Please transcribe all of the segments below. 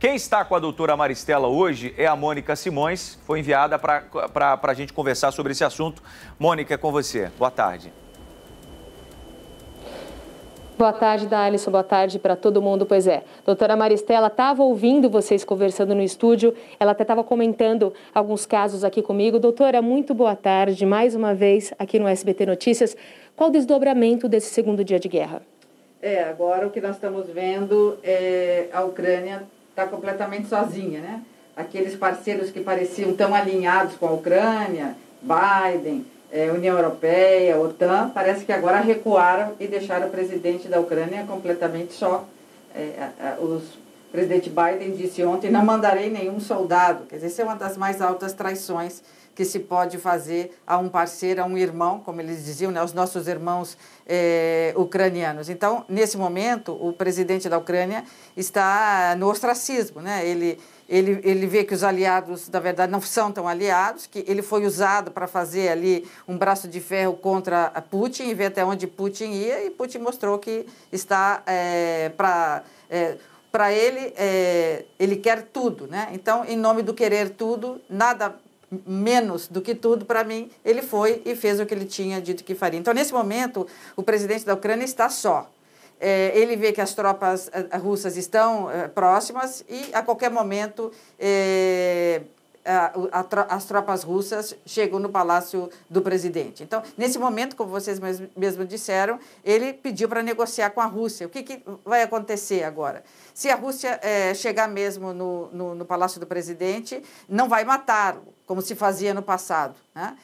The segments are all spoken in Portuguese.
Quem está com a doutora Maristela hoje é a Mônica Simões, foi enviada para a gente conversar sobre esse assunto. Mônica, é com você. Boa tarde. Boa tarde, Dalisson. Boa tarde para todo mundo. Pois é, doutora Maristela, estava ouvindo vocês conversando no estúdio, ela até estava comentando alguns casos aqui comigo. Doutora, muito boa tarde, mais uma vez aqui no SBT Notícias. Qual o desdobramento desse segundo dia de guerra? Agora o que nós estamos vendo é a Ucrânia está completamente sozinha, né? Aqueles parceiros que pareciam tão alinhados com a Ucrânia, Biden, União Europeia, OTAN, parece que agora recuaram e deixaram o presidente da Ucrânia completamente só. O presidente Biden disse ontem, não mandarei nenhum soldado. Quer dizer, isso é uma das mais altas traições que se pode fazer a um parceiro, a um irmão, como eles diziam, né, os nossos irmãos ucranianos. Então, nesse momento, o presidente da Ucrânia está no ostracismo, né? Ele vê que os aliados, na verdade, não são tão aliados, que ele foi usado para fazer ali um braço de ferro contra a Putin e ver até onde Putin ia, e Putin mostrou que está para ele, ele quer tudo, né? Então, em nome do querer tudo, nada menos do que tudo, para mim, ele foi e fez o que ele tinha dito que faria. Então, nesse momento, o presidente da Ucrânia está só. Ele vê que as tropas russas estão próximas e, a qualquer momento, as tropas russas chegam no palácio do presidente. Então, nesse momento, como vocês mesmos disseram, ele pediu para negociar com a Rússia. O que vai acontecer agora? Se a Rússia chegar mesmo no palácio do presidente, não vai matá-lo, como se fazia no passado, né?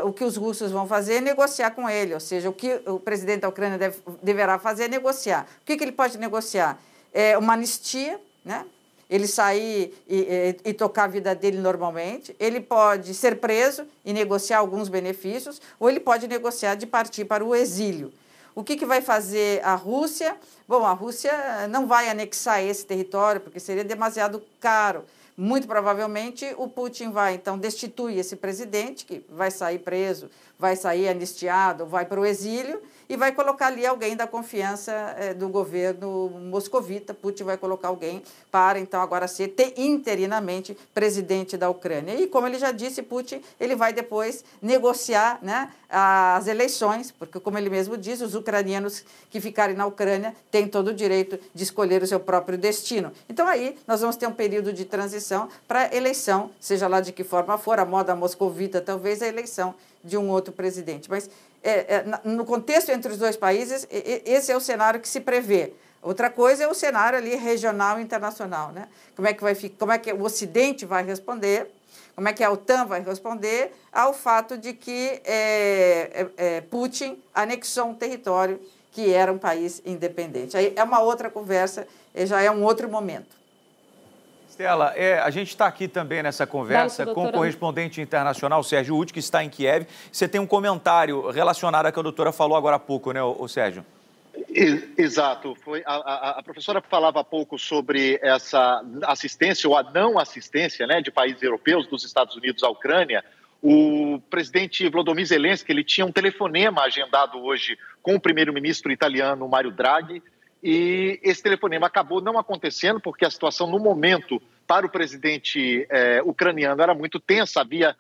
O que os russos vão fazer é negociar com ele, ou seja, o que o presidente da Ucrânia deverá fazer é negociar. O que ele pode negociar? Uma anistia, né? Ele sair e tocar a vida dele normalmente, ele pode ser preso e negociar alguns benefícios, ou ele pode negociar de partir para o exílio. O que vai fazer a Rússia? Bom, a Rússia não vai anexar esse território, porque seria demasiado caro. Muito provavelmente o Putin vai, então, destituir esse presidente, que vai sair preso, vai sair anistiado, vai para o exílio, e vai colocar ali alguém da confiança do governo moscovita. Putin vai colocar alguém para, então, agora ser interinamente presidente da Ucrânia. E, como ele já disse, Putin, ele vai depois negociar, né, as eleições, porque, como ele mesmo diz, os ucranianos que ficarem na Ucrânia têm todo o direito de escolher o seu próprio destino. Então, aí, nós vamos ter um período de transição para eleição, seja lá de que forma for, a moda moscovita, talvez a eleição de um outro presidente. Mas, no contexto entre os dois países, esse é o cenário que se prevê. Outra coisa é o cenário ali regional e internacional, né? Como é que o Ocidente vai responder, como é que a OTAN vai responder ao fato de que Putin anexou um território que era um país independente. Aí é uma outra conversa, já é um outro momento. Estela, a gente está aqui também nessa conversa com o correspondente internacional, Sérgio Uti, que está em Kiev. Você tem um comentário relacionado ao que a doutora falou agora há pouco, né, Sérgio? Exato. A professora falava há pouco sobre essa assistência ou a não assistência, né, de países europeus, dos Estados Unidos à Ucrânia. O presidente Volodymyr Zelensky, ele tinha um telefonema agendado hoje com o primeiro-ministro italiano Mario Draghi, e esse telefonema acabou não acontecendo porque a situação no momento para o presidente ucraniano era muito tensa. Havia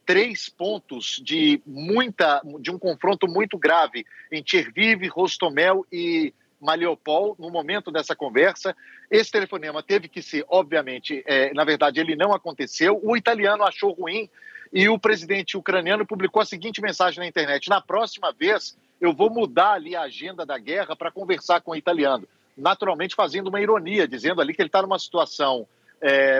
3 pontos de um confronto muito grave em Cherniv, Hostomel e Mariupol no momento dessa conversa. Esse telefonema teve que ser, obviamente, na verdade ele não aconteceu, o italiano achou ruim e o presidente ucraniano publicou a seguinte mensagem na internet: na próxima vez eu vou mudar ali a agenda da guerra para conversar com o italiano. Naturalmente fazendo uma ironia, dizendo ali que ele está numa situação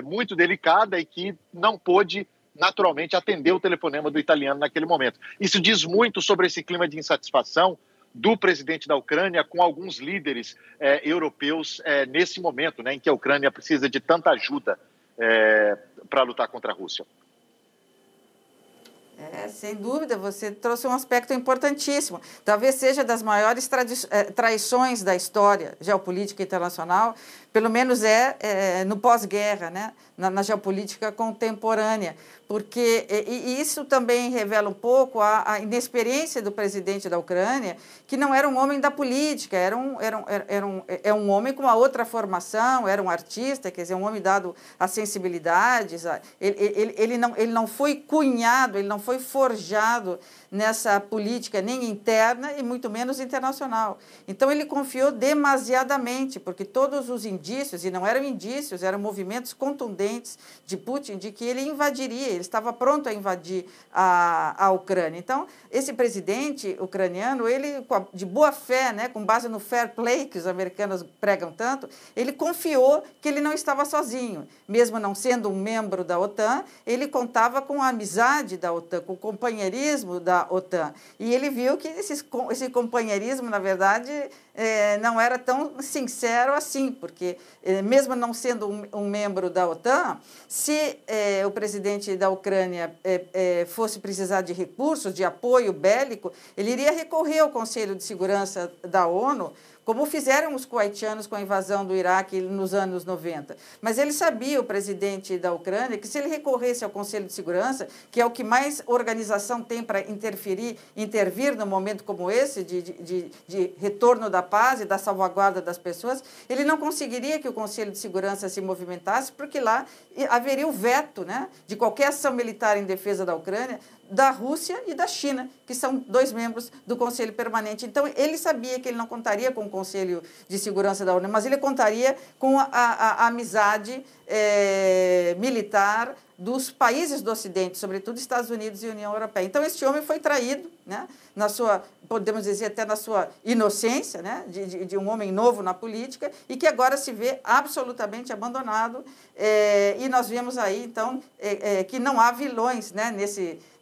muito delicada e que não pôde naturalmente atender o telefonema do italiano naquele momento. Isso diz muito sobre esse clima de insatisfação do presidente da Ucrânia com alguns líderes europeus nesse momento, né, em que a Ucrânia precisa de tanta ajuda para lutar contra a Rússia. Sem dúvida, você trouxe um aspecto importantíssimo. Talvez seja das maiores traições da história geopolítica internacional pelo menos no pós-guerra, né? Na geopolítica contemporânea, porque e isso também revela um pouco a inexperiência do presidente da Ucrânia, que não era um homem da política, era um homem com uma outra formação, era um artista, quer dizer, um homem dado a sensibilidades, ele não foi cunhado, ele não foi forjado nessa política nem interna e muito menos internacional. Então ele confiou demasiadamente, porque todos os indícios, e não eram indícios, eram movimentos contundentes de Putin, de que ele invadiria, ele estava pronto a invadir a Ucrânia. Então, esse presidente ucraniano, ele, de boa fé, né, com base no fair play, que os americanos pregam tanto, ele confiou que ele não estava sozinho. Mesmo não sendo um membro da OTAN, ele contava com a amizade da OTAN, com o companheirismo da OTAN. E ele viu que esse companheirismo, na verdade, não era tão sincero assim, porque mesmo não sendo um membro da OTAN, se o presidente da Ucrânia fosse precisar de recursos, de apoio bélico, ele iria recorrer ao Conselho de Segurança da ONU, como fizeram os kuwaitianos com a invasão do Iraque nos anos 90. Mas ele sabia, o presidente da Ucrânia, que se ele recorresse ao Conselho de Segurança, que é o que mais organização tem para intervir num momento como esse, de retorno da paz e da salvaguarda das pessoas, ele não conseguiria que o Conselho de Segurança se movimentasse, porque lá haveria o veto, né, de qualquer ação militar em defesa da Ucrânia, da Rússia e da China, que são 2 membros do Conselho Permanente. Então, ele sabia que ele não contaria com o Conselho de Segurança da ONU, mas ele contaria com a amizade militar dos países do Ocidente, sobretudo Estados Unidos e União Europeia. Então, esse homem foi traído, né, na sua, podemos dizer, até na sua inocência, né, de um homem novo na política, e que agora se vê absolutamente abandonado. E nós vemos aí, então, que não há vilões, né,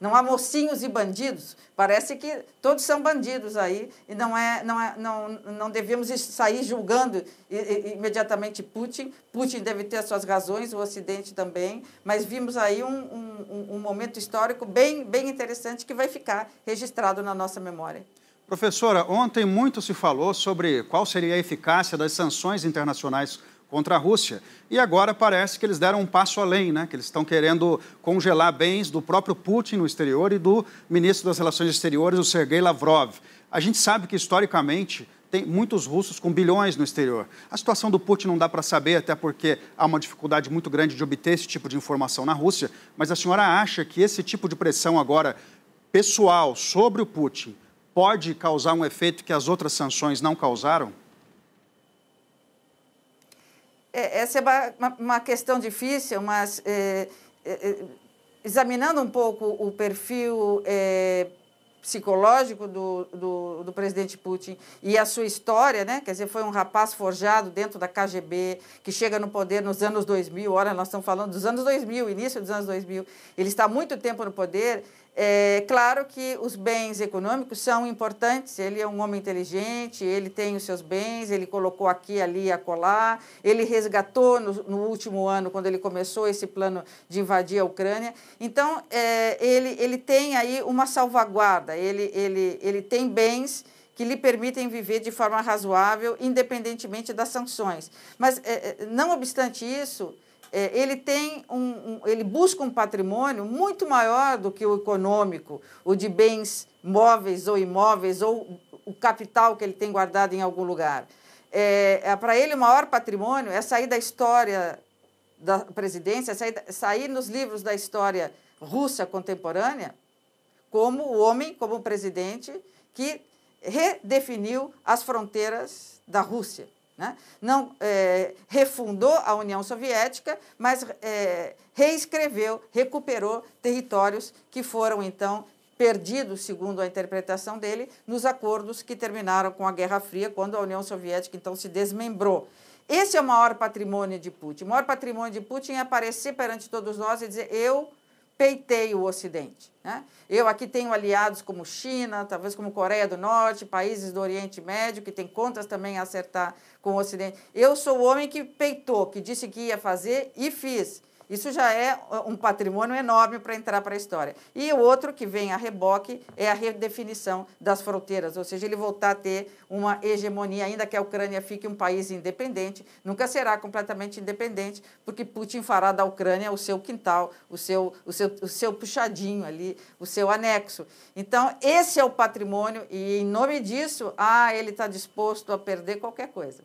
não há mocinhos e bandidos. Parece que todos são bandidos aí, e não devemos sair julgando imediatamente Putin. Putin deve ter as suas razões, o Ocidente também, mas vimos aí um momento histórico bem interessante que vai ficar registrado na nossa memória. Professora, ontem muito se falou sobre qual seria a eficácia das sanções internacionais contra a Rússia. E agora parece que eles deram um passo além, né? Que eles estão querendo congelar bens do próprio Putin no exterior e do ministro das Relações Exteriores, o Sergei Lavrov. A gente sabe que, historicamente, tem muitos russos com bilhões no exterior. A situação do Putin não dá para saber, até porque há uma dificuldade muito grande de obter esse tipo de informação na Rússia, mas a senhora acha que esse tipo de pressão agora pessoal sobre o Putin pode causar um efeito que as outras sanções não causaram? Essa é uma questão difícil, mas examinando um pouco o perfil psicológico do presidente Putin e a sua história, né? Quer dizer, foi um rapaz forjado dentro da KGB, que chega no poder nos anos 2000, olha, nós estamos falando dos anos 2000, início dos anos 2000, ele está há muito tempo no poder. Claro que os bens econômicos são importantes, ele é um homem inteligente, ele tem os seus bens, ele colocou aqui, ali e acolá, ele resgatou no último ano, quando ele começou esse plano de invadir a Ucrânia. Então, ele tem aí uma salvaguarda, ele tem bens que lhe permitem viver de forma razoável, independentemente das sanções. Mas, não obstante isso, ele busca um patrimônio muito maior do que o econômico, o de bens móveis ou imóveis, ou o capital que ele tem guardado em algum lugar. Para ele, o maior patrimônio é sair da história da presidência, sair nos livros da história russa contemporânea como o homem, como o presidente que redefiniu as fronteiras da Rússia. Né? Não refundou a União Soviética, mas reescreveu, recuperou territórios que foram, então, perdidos, segundo a interpretação dele, nos acordos que terminaram com a Guerra Fria, quando a União Soviética, então, se desmembrou. Esse é o maior patrimônio de Putin. O maior patrimônio de Putin é aparecer perante todos nós e dizer: eu peitei o Ocidente. Né? Eu aqui tenho aliados como China, talvez como Coreia do Norte, países do Oriente Médio, que têm contas também a acertar com o Ocidente. Eu sou o homem que peitou, que disse que ia fazer e fiz. Isso já é um patrimônio enorme para entrar para a história. E o outro que vem a reboque é a redefinição das fronteiras, ou seja, ele voltar a ter uma hegemonia, ainda que a Ucrânia fique um país independente, nunca será completamente independente, porque Putin fará da Ucrânia o seu quintal, o seu puxadinho ali, o seu anexo. Então, esse é o patrimônio e, em nome disso, ele está disposto a perder qualquer coisa.